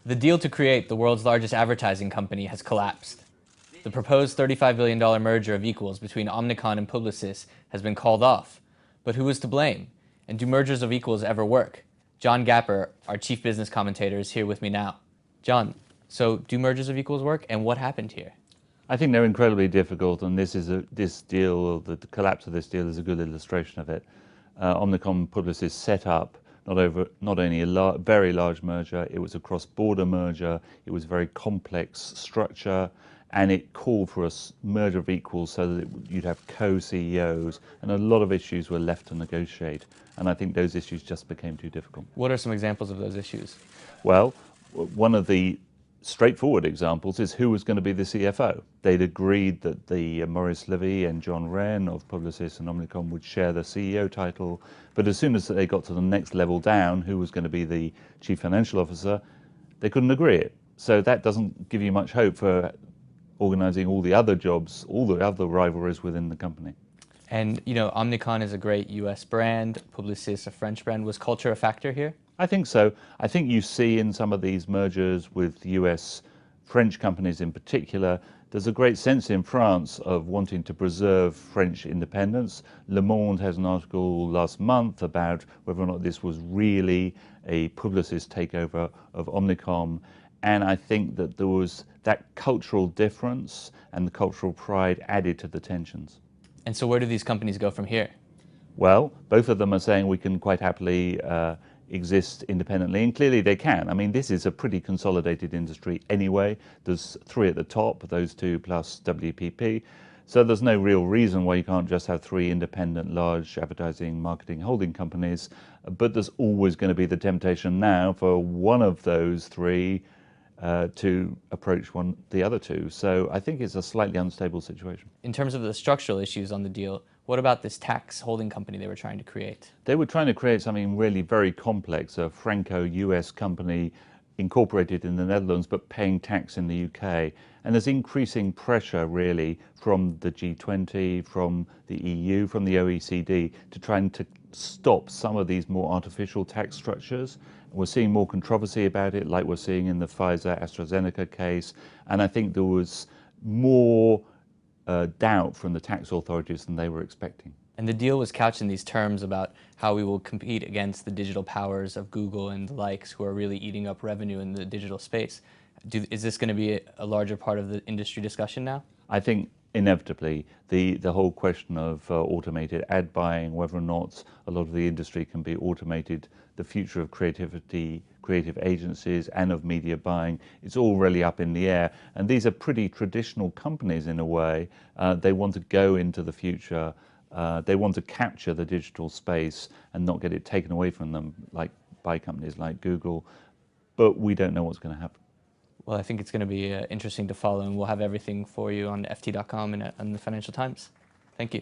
The deal to create the world's largest advertising company has collapsed. The proposed $35 billion merger of equals between Omnicom and Publicis has been called off. But who is to blame? And do mergers of equals ever work? John Gapper, our chief business commentator, is here with me now. John, so do mergers of equals work, and what happened here? I think they're incredibly difficult, and this deal, the collapse of this deal, is a good illustration of it. Omnicom-Publicis set up not only a very large merger, it was a cross-border merger, it was a very complex structure, and it called for a merger of equals so that you'd have co-CEOs, and a lot of issues were left to negotiate. And I think those issues just became too difficult. What are some examples of those issues? Well, one of the straightforward examples is who was going to be the CFO. They'd agreed that Maurice Levy and John Wren of Publicis and Omnicom would share the CEO title, but as soon as they got to the next level down, who was going to be the chief financial officer, they couldn't agree it. So that doesn't give you much hope for organizing all the other jobs, all the other rivalries within the company. And, you know, Omnicom is a great US brand, Publicis a French brand. Was culture a factor here? I think so. I think you see in some of these mergers with US, French companies in particular, there's a great sense in France of wanting to preserve French independence. Le Monde has an article last month about whether or not this was really a Publicis takeover of Omnicom. And I think that there was that cultural difference and the cultural pride added to the tensions. And so where do these companies go from here? Well, both of them are saying we can quite happily exist independently, and clearly they can. I mean, this is a pretty consolidated industry anyway. There's three at the top, those two plus WPP. So there's no real reason why you can't just have three independent large advertising marketing holding companies. But there's always going to be the temptation now for one of those three to approach the other two. So I think it's a slightly unstable situation. In terms of the structural issues on the deal, what about this tax holding company they were trying to create? They were trying to create something really very complex, a Franco-US company incorporated in the Netherlands but paying tax in the UK. And there's increasing pressure really from the G20, from the EU, from the OECD to try and to stop some of these more artificial tax structures. We're seeing more controversy about it, like we're seeing in the Pfizer-AstraZeneca case. And I think there was more doubt from the tax authorities than they were expecting. And the deal was couched in these terms about how we will compete against the digital powers of Google and the likes who are really eating up revenue in the digital space. Is this going to be a larger part of the industry discussion now? I think inevitably the whole question of automated ad buying, whether or not a lot of the industry can be automated, the future of creativity, creative agencies and of media buying, it's all really up in the air. And these are pretty traditional companies in a way. They want to go into the future. They want to capture the digital space and not get it taken away from them by companies like Google. But we don't know what's going to happen. Well, I think it's going to be interesting to follow, and we'll have everything for you on ft.com and the Financial Times. Thank you.